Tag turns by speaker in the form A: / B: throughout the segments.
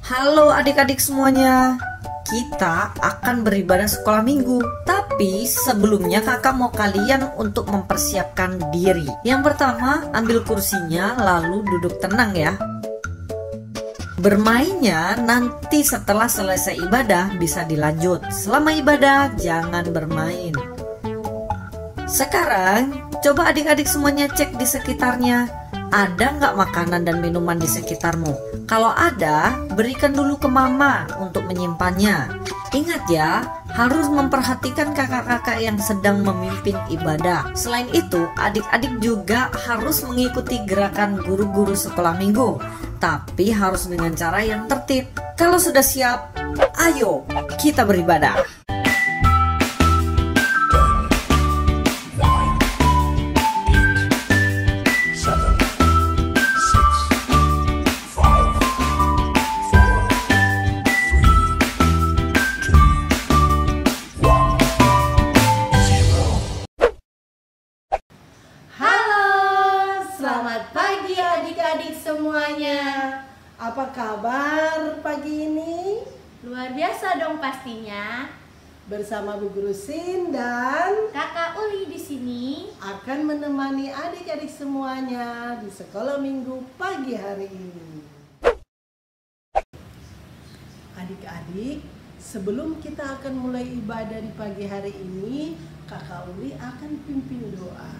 A: Halo adik-adik semuanya, kita akan beribadah sekolah minggu. Tapi sebelumnya kakak mau kalian untuk mempersiapkan diri. Yang pertama, ambil kursinya lalu duduk tenang ya. Bermainnya nanti setelah selesai ibadah bisa dilanjut. Selama ibadah jangan bermain. Sekarang coba adik-adik semuanya cek di sekitarnya. Ada nggak makanan dan minuman di sekitarmu? Kalau ada, berikan dulu ke mama untuk menyimpannya. Ingat ya, harus memperhatikan kakak-kakak yang sedang memimpin ibadah. Selain itu, adik-adik juga harus mengikuti gerakan guru-guru sekolah minggu. Tapi harus dengan cara yang tertib. Kalau sudah siap, ayo kita beribadah.
B: Selamat pagi adik-adik semuanya. Apa kabar pagi ini?
C: Luar biasa dong pastinya.
B: Bersama Bu Guru Sin dan
C: Kakak Uli di sini
B: akan menemani adik-adik semuanya di sekolah minggu pagi hari ini. Adik-adik, sebelum kita akan mulai ibadah di pagi hari ini, Kakak Uli akan pimpin doa.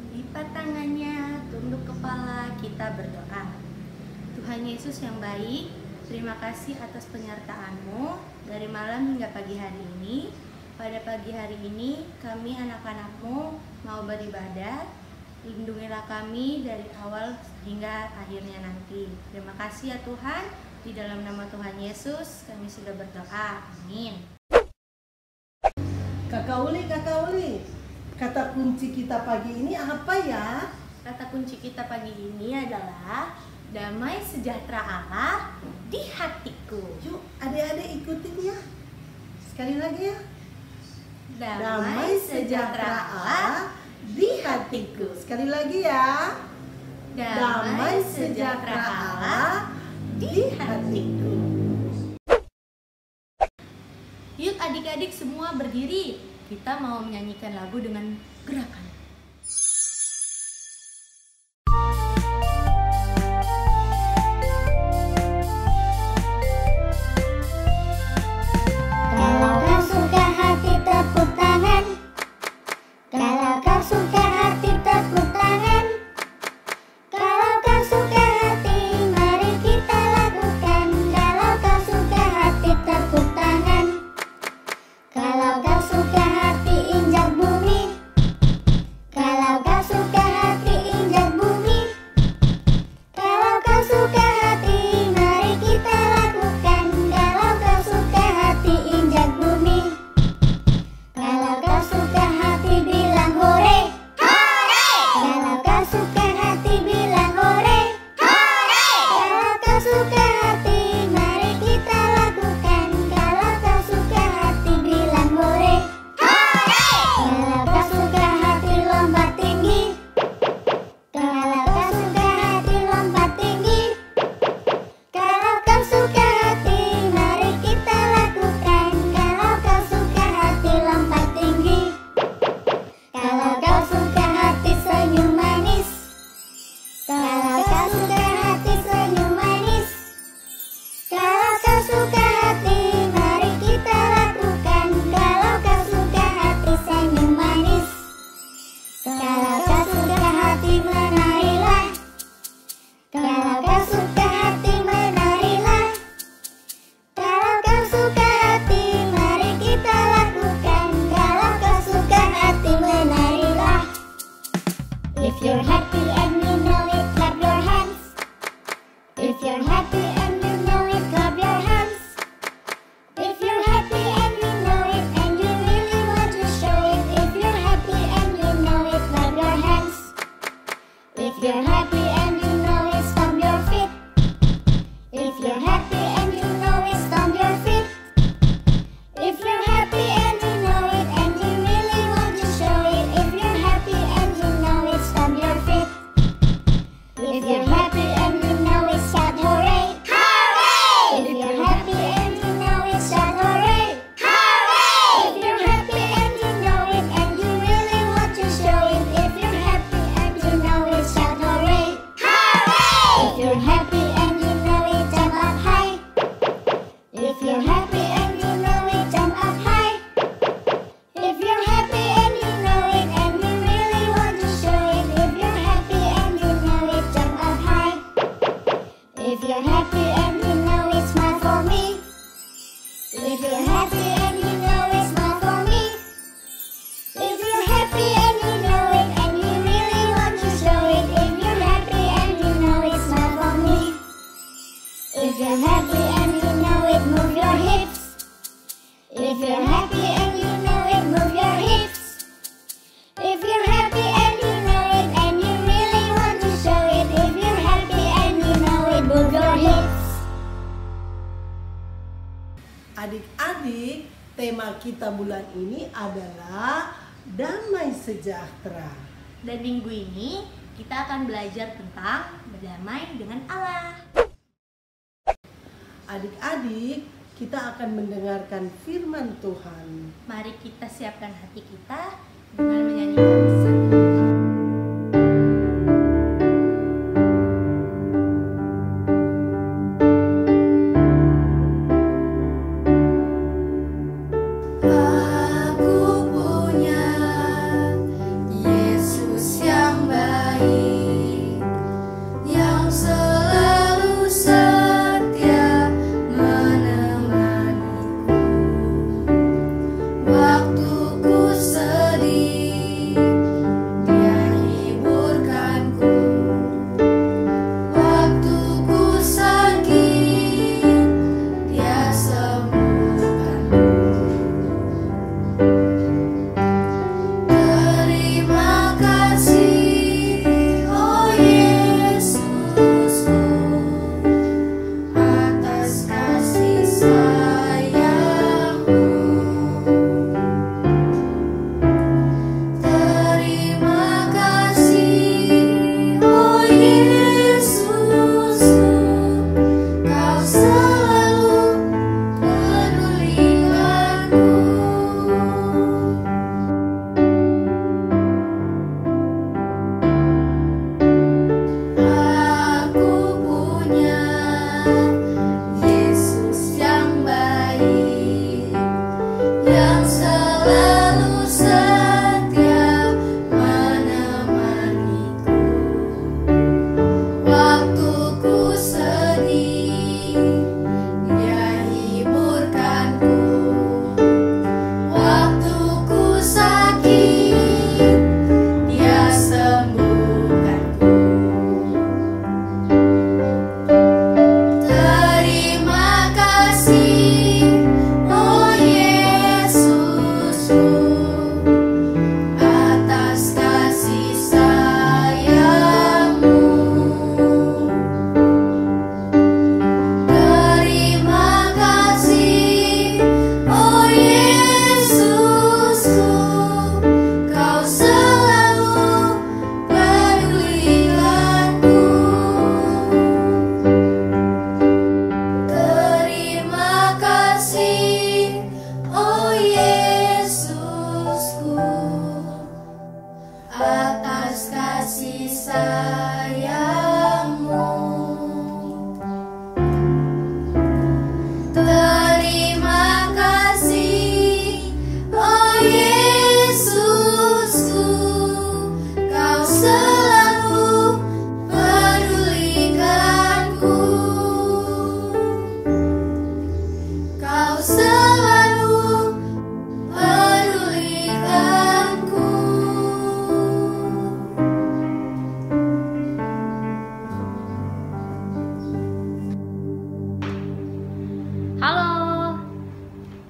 C: lipat tangannya, tunduk kepala, kita berdoa. Tuhan Yesus yang baik, terima kasih atas penyertaan-Mu dari malam hingga pagi hari ini. Pada pagi hari ini kami anak-anak-Mu mau beribadah. Lindungilah kami dari awal hingga akhirnya nanti. Terima kasih ya Tuhan. Di dalam nama Tuhan Yesus kami sudah berdoa. Amin.
B: Kakak Uli, kata kunci kita pagi ini apa ya?
C: Kata kunci kita pagi ini adalah damai sejahtera Allah di hatiku.
B: Yuk adik-adik ikutin ya. Sekali lagi ya.
C: Damai sejahtera Allah
B: di hatiku. Sekali lagi ya.
C: Damai sejahtera Allah di hatiku. Yuk adik-adik semua berdiri. Kita mau menyanyikan lagu dengan gerakan.
D: Kalau kau suka hati tepuk tangan. Kalau kau suka hati tepuk tangan. Kalau kau suka hati mari kita lakukan. Kalau kau suka hati tepuk tangan. Kalau kau suka hati injak bumi. Kalau kau suka hati injak bumi. Kalau kau suka hati mari kita lakukan. Kalau kau suka hati injak bumi. Kalau kau suka hati bilang hore. Hore. Kalau kau suka hati bilang hore. Hore. Kalau kau suka hati mari kita lakukan. Kalau kau suka hati bilang hore. Hore. Kalau kau suka hati lompat tinggi. Kalau kau suka hati lompat tinggi. Kalau kau suka hati mari kita lakukan. Kalau kau suka hati lompat tinggi. Kalau kau suka hati senyum manis. Kalau kau suka hati senyum manis. Kalau kau suka hati mari kita lakukan. Kalau kau suka hati senyum manis. Kalau kau suka hati menarilah. Kalau kau suka hati menarilah. Kalau kau suka hati mari kita lakukan. Kalau kau suka hati menarilah. If you're happy and you know it, clap your hands. If you're happy and you know it, clap your hands. If you're happy and you know it and you really want to show it. If you're happy and you know it, clap your hands. If you're happy and you know it, stomp your feet. If you're happy and you know it, stomp your feet. If you're happy and you know it and you really want to show it. If you're happy and you know it, stomp your feet. If you're happy and you know it, shout hooray. you're happy and you know it's smile for me. If you're happy and you know it's smile for me. If you're happy and you know it and you really want to show it. If you're happy and you know it's smile for me. If you're happy and you know it, move your hips. If you're happy and you know it, move your hips. If you're happy and you know it and you really want to show it. If you're happy and you know it, move your hips.
B: Adik-adik, tema kita bulan ini adalah damai sejahtera.
C: Dan minggu ini kita akan belajar tentang berdamai dengan Allah.
B: Adik-adik, kita akan mendengarkan firman Tuhan.
C: Mari kita siapkan hati kita dengan menyanyikan satu.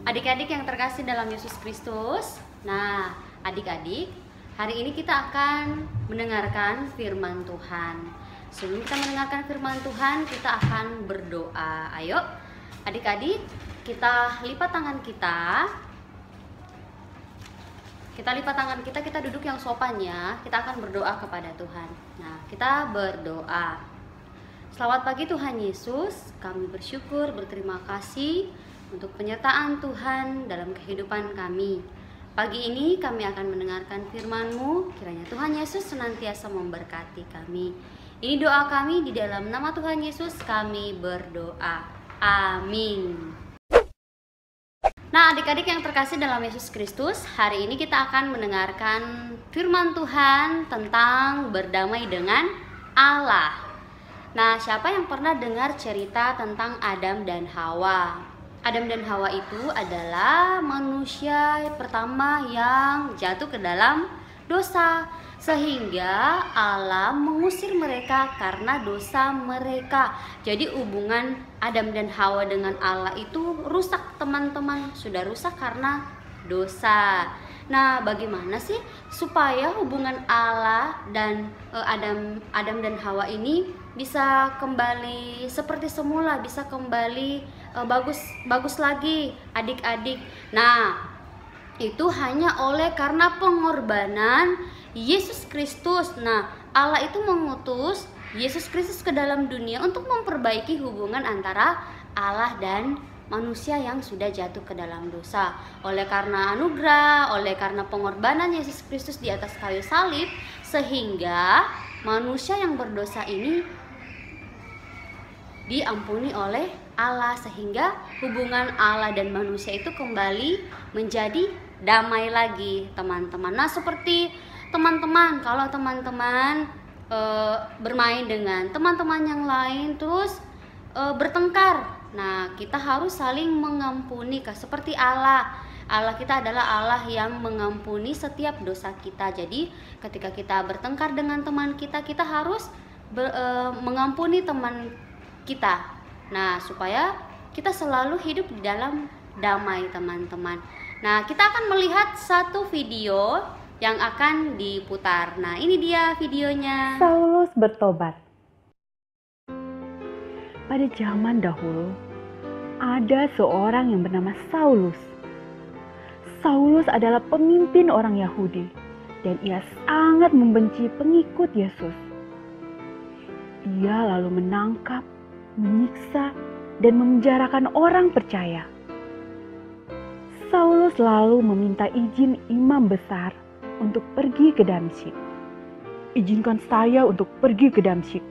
E: Adik-adik yang terkasih dalam Yesus Kristus. Nah, adik-adik, hari ini kita akan mendengarkan firman Tuhan. Sebelum kita mendengarkan firman Tuhan, kita akan berdoa. Ayo, adik-adik, kita lipat tangan kita. Kita duduk yang sopan ya. Kita akan berdoa kepada Tuhan. Nah, kita berdoa. Selamat pagi Tuhan Yesus, kami bersyukur, berterima kasih untuk penyertaan Tuhan dalam kehidupan kami. Pagi ini kami akan mendengarkan firman-Mu, kiranya Tuhan Yesus senantiasa memberkati kami. Ini doa kami di dalam nama Tuhan Yesus kami berdoa. Amin. Nah, adik-adik yang terkasih dalam Yesus Kristus, hari ini kita akan mendengarkan firman Tuhan tentang berdamai dengan Allah. Nah, siapa yang pernah dengar cerita tentang Adam dan Hawa? Adam dan Hawa itu adalah manusia pertama yang jatuh ke dalam dosa, sehingga Allah mengusir mereka karena dosa mereka. Jadi hubungan Adam dan Hawa dengan Allah itu rusak, teman-teman. Sudah rusak karena dosa. Nah, bagaimana sih supaya hubungan Allah dan Adam dan Hawa ini bisa kembali seperti semula, bisa kembali bagus lagi, adik-adik? Nah, itu hanya oleh karena pengorbanan Yesus Kristus. Nah, Allah itu mengutus Yesus Kristus ke dalam dunia untuk memperbaiki hubungan antara Allah dan manusia yang sudah jatuh ke dalam dosa. Oleh karena anugerah, oleh karena pengorbanan Yesus Kristus di atas kayu salib, sehingga manusia yang berdosa ini diampuni oleh Allah, sehingga hubungan Allah dan manusia itu kembali menjadi damai lagi, teman-teman. Nah, seperti teman-teman, kalau teman-teman bermain dengan teman-teman yang lain terus bertengkar, nah kita harus saling mengampuni, seperti Allah. Allah kita adalah Allah yang mengampuni setiap dosa kita. Jadi ketika kita bertengkar dengan teman kita, kita harus mengampuni teman kita. Nah, supaya kita selalu hidup di dalam damai, teman-teman. Nah, kita akan melihat satu video yang akan diputar. Nah, ini dia videonya.
F: Saulus bertobat. Pada zaman dahulu, ada seorang yang bernama Saulus. Saulus adalah pemimpin orang Yahudi, dan ia sangat membenci pengikut Yesus. Ia lalu menangkap, menyiksa, dan memenjarakan orang percaya. Saulus lalu meminta izin imam besar untuk pergi ke Damsyik. Izinkan saya untuk pergi ke Damsyik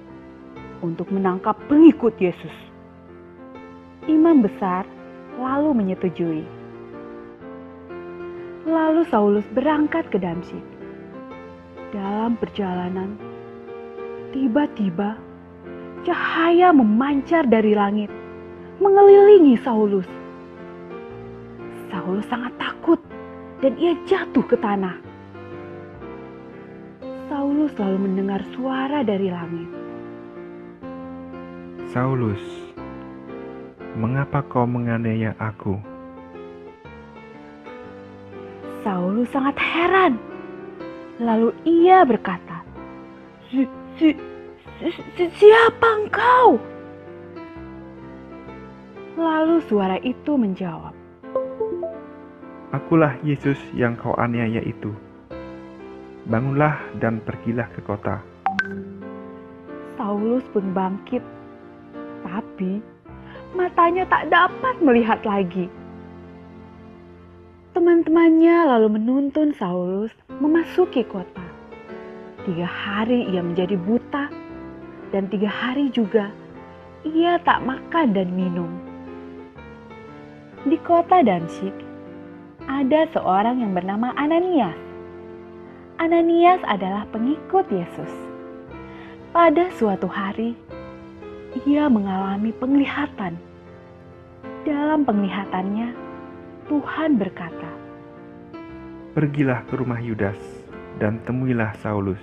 F: untuk menangkap pengikut Yesus. Imam besar lalu menyetujui. Lalu Saulus berangkat ke Damsyik. Dalam perjalanan, tiba-tiba cahaya memancar dari langit, mengelilingi Saulus. Saulus sangat takut dan ia jatuh ke tanah. Saulus lalu mendengar suara dari langit.
G: Saulus, mengapa kau menganiaya aku?
F: Saulus sangat heran. Lalu ia berkata, Siapa engkau? Lalu suara itu menjawab,
G: Akulah Yesus yang kau aniaya itu. Bangunlah dan pergilah ke kota.
F: Saulus pun bangkit, tapi matanya tak dapat melihat lagi. Teman-temannya lalu menuntun Saulus memasuki kota. 3 hari ia menjadi buta, dan 3 hari juga ia tak makan dan minum. Di kota Damsyik ada seorang yang bernama Ananias. Ananias adalah pengikut Yesus. Pada suatu hari, ia mengalami penglihatan. Dalam penglihatannya, Tuhan berkata,
G: Pergilah ke rumah Yudas dan temuilah Saulus.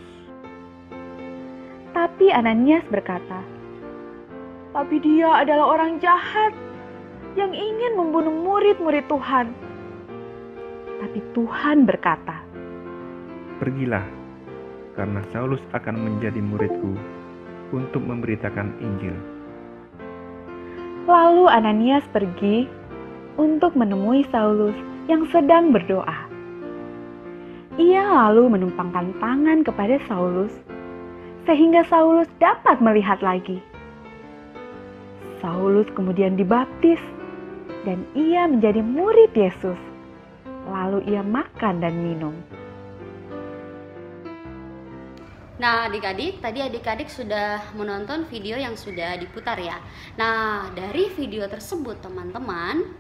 F: Tapi Ananias berkata, Tapi dia adalah orang jahat yang ingin membunuh murid-murid Tuhan. Tapi Tuhan berkata,
G: Pergilah, karena Saulus akan menjadi muridku untuk memberitakan Injil.
F: Lalu Ananias pergi untuk menemui Saulus yang sedang berdoa. Ia lalu menumpangkan tangan kepada Saulus, sehingga Saulus dapat melihat lagi. Saulus kemudian dibaptis, dan ia menjadi murid Yesus. Lalu ia makan dan minum.
E: Nah, adik-adik, tadi adik-adik sudah menonton video yang sudah diputar ya. Nah, dari video tersebut teman-teman,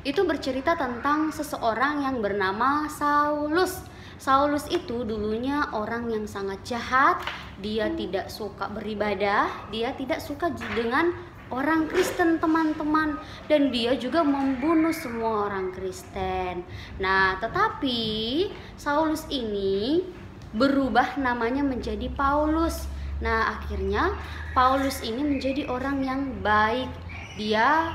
E: itu bercerita tentang seseorang yang bernama Saulus. Saulus itu dulunya orang yang sangat jahat. Dia tidak suka beribadah, dia tidak suka dengan orang Kristen teman-teman, dan dia juga membunuh semua orang Kristen. Nah, tetapi Saulus ini berubah namanya menjadi Paulus. Nah, akhirnya Paulus ini menjadi orang yang baik. Dia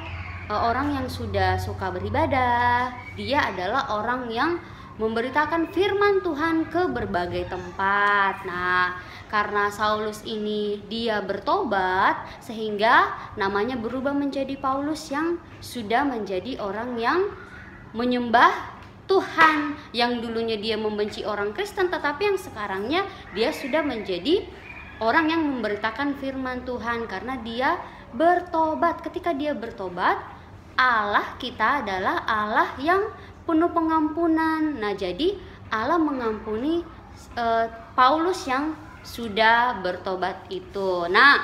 E: orang yang sudah suka beribadah. Dia adalah orang yang memberitakan firman Tuhan ke berbagai tempat. Nah, karena Saulus ini dia bertobat, sehingga namanya berubah menjadi Paulus yang sudah menjadi orang yang menyembah Tuhan. Yang dulunya dia membenci orang Kristen, tetapi yang sekarangnya dia sudah menjadi orang yang memberitakan firman Tuhan karena dia bertobat. Ketika dia bertobat, Allah kita adalah Allah yang penuh pengampunan. Nah, jadi Allah mengampuni Paulus yang sudah bertobat itu. Nah,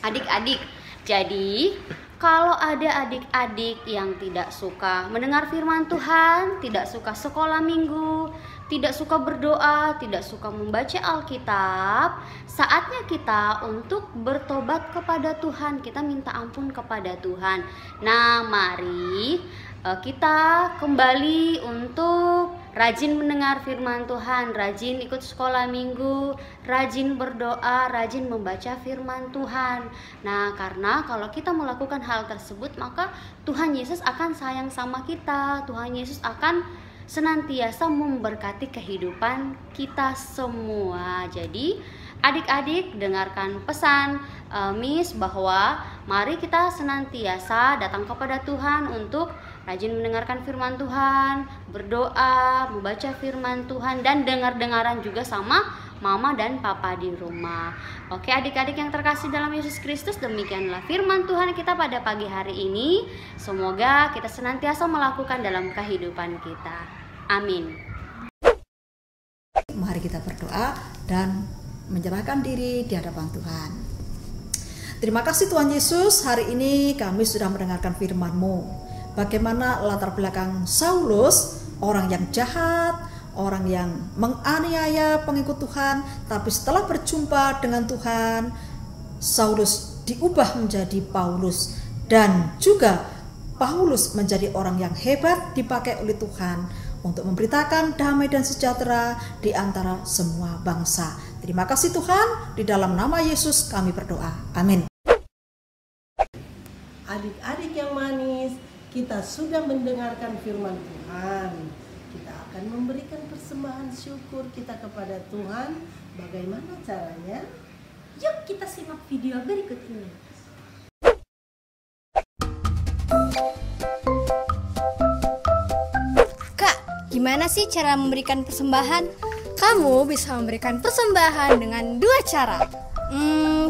E: adik-adik, jadi kalau ada adik-adik yang tidak suka mendengar firman Tuhan, tidak suka sekolah minggu, tidak suka berdoa, tidak suka membaca Alkitab, saatnya kita untuk bertobat kepada Tuhan. Kita minta ampun kepada Tuhan. Nah, mari kita kembali untuk rajin mendengar firman Tuhan, rajin ikut sekolah minggu, rajin berdoa, rajin membaca firman Tuhan. Nah, karena kalau kita melakukan hal tersebut, maka Tuhan Yesus akan sayang sama kita. Tuhan Yesus akan senantiasa memberkati kehidupan kita semua. Jadi adik-adik dengarkan pesan Miss bahwa mari kita senantiasa datang kepada Tuhan untuk rajin mendengarkan firman Tuhan, berdoa, membaca firman Tuhan, dan dengar-dengaran juga sama mama dan papa di rumah. Oke adik-adik yang terkasih dalam Yesus Kristus, demikianlah firman Tuhan kita pada pagi hari ini. Semoga kita senantiasa melakukan dalam kehidupan kita. Amin.
H: Mari kita berdoa dan menyerahkan diri di hadapan Tuhan. Terima kasih Tuhan Yesus, hari ini kami sudah mendengarkan firman-Mu. Bagaimana latar belakang Saulus, orang yang jahat, orang yang menganiaya pengikut Tuhan, tapi setelah berjumpa dengan Tuhan, Saulus diubah menjadi Paulus, dan juga Paulus menjadi orang yang hebat dipakai oleh Tuhan untuk memberitakan damai dan sejahtera di antara semua bangsa. Terima kasih Tuhan, di dalam nama Yesus kami berdoa. Amin.
B: Adik-adik yang manis, kita sudah mendengarkan firman Tuhan. Kita akan memberikan persembahan syukur kita kepada Tuhan. Bagaimana caranya?
C: Yuk kita simak video berikut ini.
I: Kak, gimana sih cara memberikan persembahan? Kamu bisa memberikan persembahan dengan dua cara.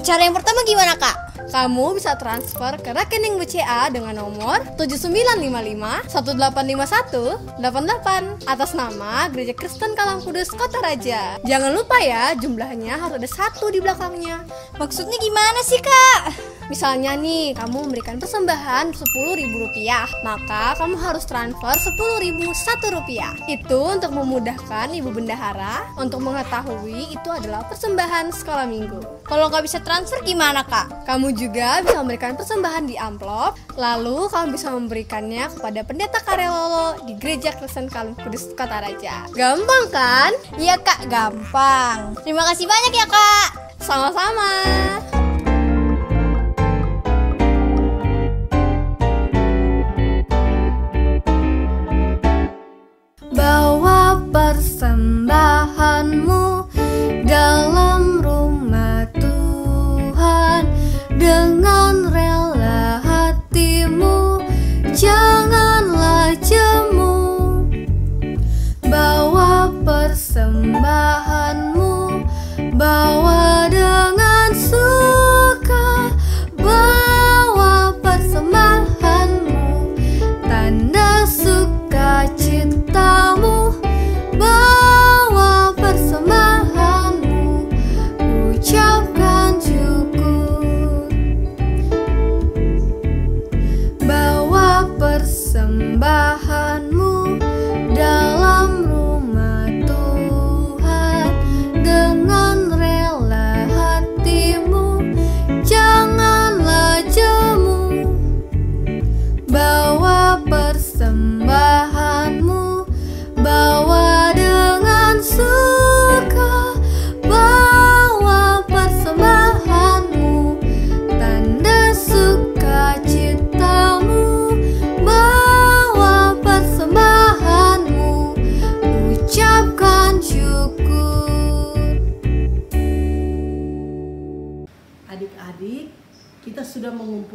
I: Cara yang pertama gimana Kak? Kamu bisa transfer ke rekening BCA dengan nomor 7955-185188 atas nama Gereja Kristen Kalang Kudus Kota Raja. Jangan lupa ya, jumlahnya harus ada 1 di belakangnya. Maksudnya gimana sih Kak? Misalnya nih, kamu memberikan persembahan Rp10.000, maka kamu harus transfer Rp10.001. Itu untuk memudahkan Ibu Bendahara untuk mengetahui itu adalah persembahan sekolah minggu. Kalau nggak bisa transfer gimana Kak? Kamu juga bisa memberikan persembahan di amplop, lalu kamu bisa memberikannya kepada Pendeta Karelolo di Gereja Kristen Kalang Kudus Kota Raja. Gampang kan? Iya Kak, gampang. Terima kasih banyak ya Kak. Sama-sama. Bawa persembahanmu dalam rumah Tuhan dengan rela hatimu, janganlah jemu. Bawa persembahanmu, bawa dengan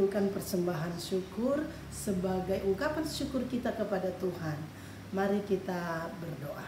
B: mengumpulkan persembahan syukur sebagai ungkapan syukur kita kepada Tuhan. Mari kita berdoa.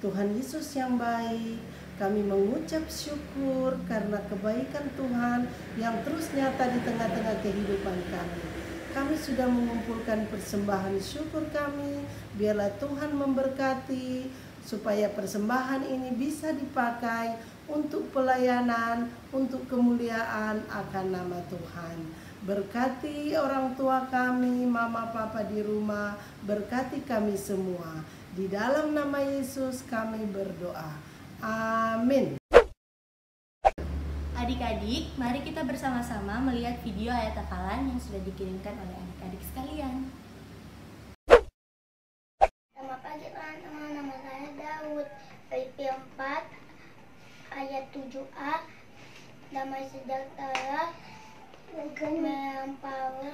B: Tuhan Yesus yang baik, kami mengucap syukur karena kebaikan Tuhan yang terus nyata di tengah-tengah kehidupan kami. Kami sudah mengumpulkan persembahan syukur kami. Biarlah Tuhan memberkati supaya persembahan ini bisa dipakai untuk pelayanan, untuk kemuliaan akan nama Tuhan. Berkati orang tua kami, mama papa di rumah, berkati kami semua. Di dalam nama Yesus kami berdoa. Amin.
C: Adik-adik, mari kita bersama-sama melihat video ayat hafalan yang sudah dikirimkan oleh adik-adik sekalian.
D: Selamat pagi teman-teman, nama saya Daud. Filipi 4 ayat 7a, damai sejahtera melampaui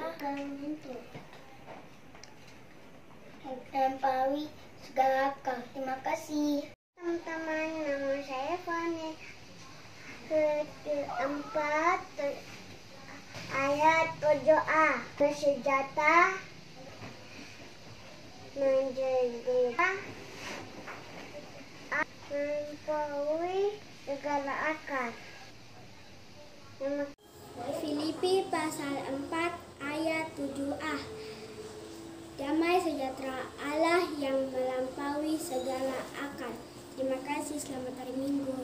D: segala akal. Terima kasih teman-teman, nama saya Fani. Filipi 4 ayat 7a, bersejahtera menjadi melampaui segala akal. Filipi pasal 4 ayat 7a, damai sejahtera Allah yang melampaui segala akal. Terima kasih, selamat hari Minggu.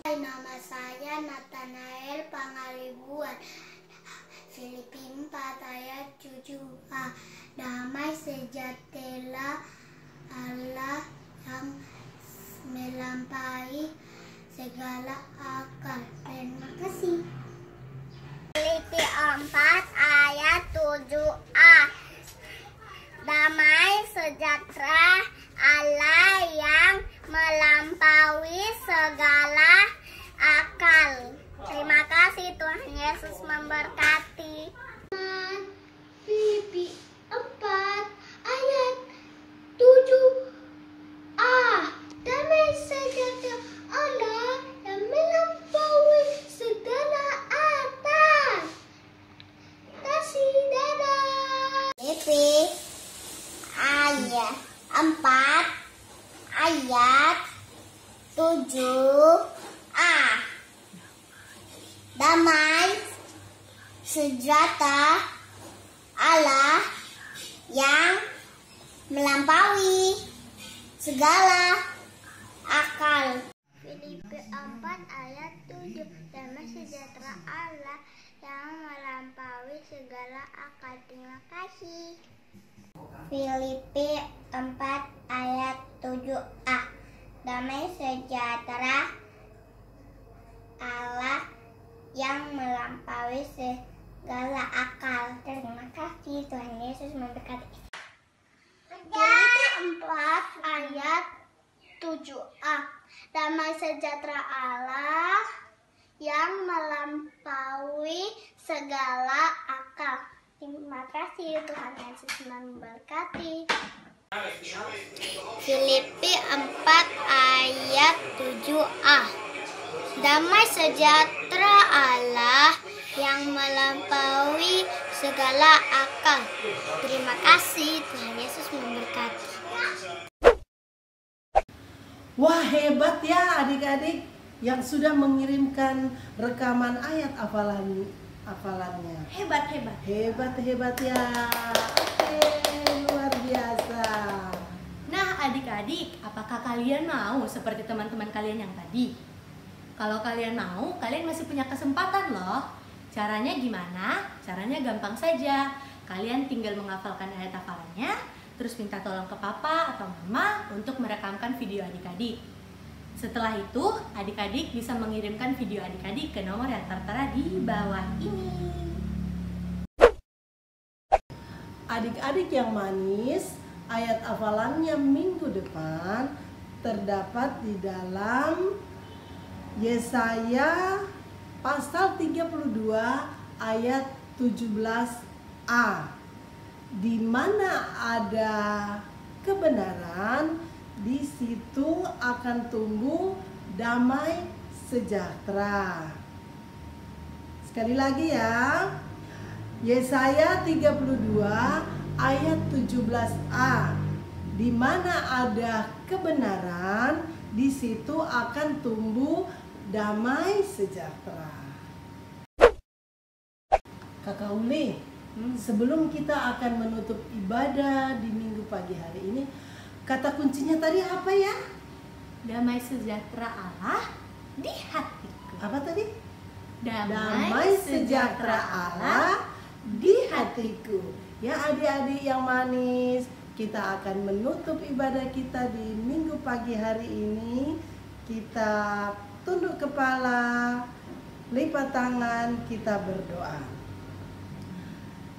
D: Nama saya Nathanael Pangaribuan. Filipi 4 ayat 7a, damai sejahtera Allah yang melampaui segala akal. Terima kasih. Filipi 4 ayat 7a, damai sejahtera Allah yang melampaui segala akal. Terima kasih, Tuhan Yesus memberkati. Filipi 4 ayat 7a, damai sejahtera Allah yang melampaui segala akal. Kasih, dadah. Filipi ayat 4 ayat 7a, damai sejahtera Allah yang melampaui segala akal. Filipi 4 ayat 7, damai sejahtera Allah yang melampaui segala akal. Terima kasih. Filipi 4 ayat 7a, damai sejahtera Allah yang melampaui segala akal. Terima kasih, Tuhan Yesus memberkati. Filipi 4 ayat 7a, damai sejahtera Allah yang melampaui segala akal. Terima kasih, Tuhan Yesus memberkati. Filipi 4 ayat 7a, damai sejahtera Allah yang melampaui segala akal. Terima kasih, Tuhan Yesus memberkati.
B: Wah, hebat ya adik-adik yang sudah mengirimkan rekaman ayat hafalannya.
C: Hebat.
B: Hebat ya. Oke, luar biasa.
C: Nah, adik-adik, apakah kalian mau seperti teman-teman kalian yang tadi? Kalau kalian mau, kalian masih punya kesempatan loh. Caranya gimana? Caranya gampang saja. Kalian tinggal menghafalkan ayat hafalannya, terus minta tolong ke papa atau mama untuk merekamkan video adik-adik. Setelah itu, adik-adik bisa mengirimkan video adik-adik ke nomor yang tertera di bawah ini.
B: Adik-adik yang manis, ayat hafalannya minggu depan terdapat di dalam Yesaya pasal 32 ayat 17a. Di mana ada kebenaran, di situ akan tumbuh damai sejahtera. Sekali lagi ya. Yesaya 32 ayat 17a. Di mana ada kebenaran, di situ akan tumbuh damai sejahtera. Kakak Uli, sebelum kita akan menutup ibadah di minggu pagi hari ini, kata kuncinya tadi apa ya?
C: Damai sejahtera Allah di hatiku.
B: Apa tadi?
C: Damai
B: sejahtera Allah di hatiku. Ya adik-adik yang manis, kita akan menutup ibadah kita di minggu pagi hari ini. Kita tunduk kepala, lipat tangan, kita berdoa.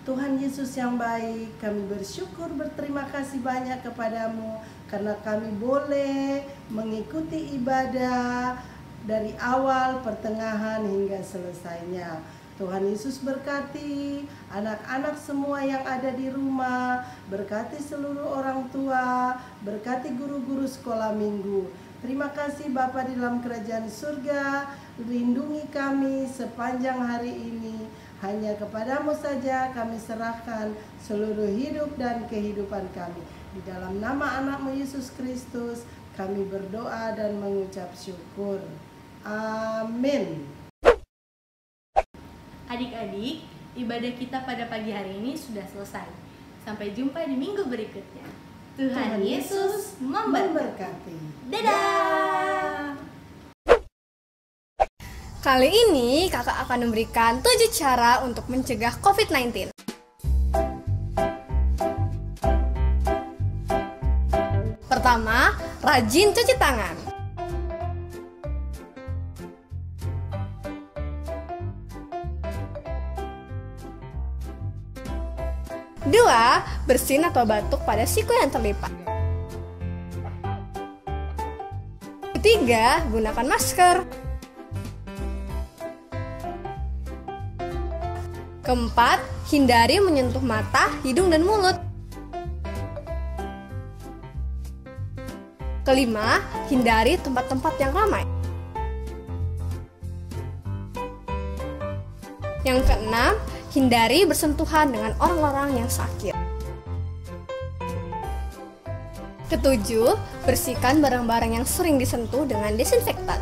B: Tuhan Yesus yang baik, kami bersyukur, berterima kasih banyak kepadamu karena kami boleh mengikuti ibadah dari awal, pertengahan hingga selesainya. Tuhan Yesus berkati anak-anak semua yang ada di rumah, berkati seluruh orang tua, berkati guru-guru sekolah minggu. Terima kasih Bapa di dalam kerajaan surga, lindungi kami sepanjang hari ini. Hanya kepadamu saja kami serahkan seluruh hidup dan kehidupan kami. Di dalam nama anakmu Yesus Kristus kami berdoa dan mengucap syukur. Amin.
C: Adik-adik, ibadah kita pada pagi hari ini sudah selesai. Sampai jumpa di minggu berikutnya. Tuhan Yesus memberkati. Dadah!
I: Kali ini kakak akan memberikan 7 cara untuk mencegah COVID-19. Pertama, rajin cuci tangan. Dua, bersin atau batuk pada siku yang terlipat. Ketiga, gunakan masker. Keempat, hindari menyentuh mata, hidung, dan mulut. Kelima, hindari tempat-tempat yang ramai. Yang keenam, hindari bersentuhan dengan orang-orang yang sakit. Ketujuh, bersihkan barang-barang yang sering disentuh dengan desinfektan.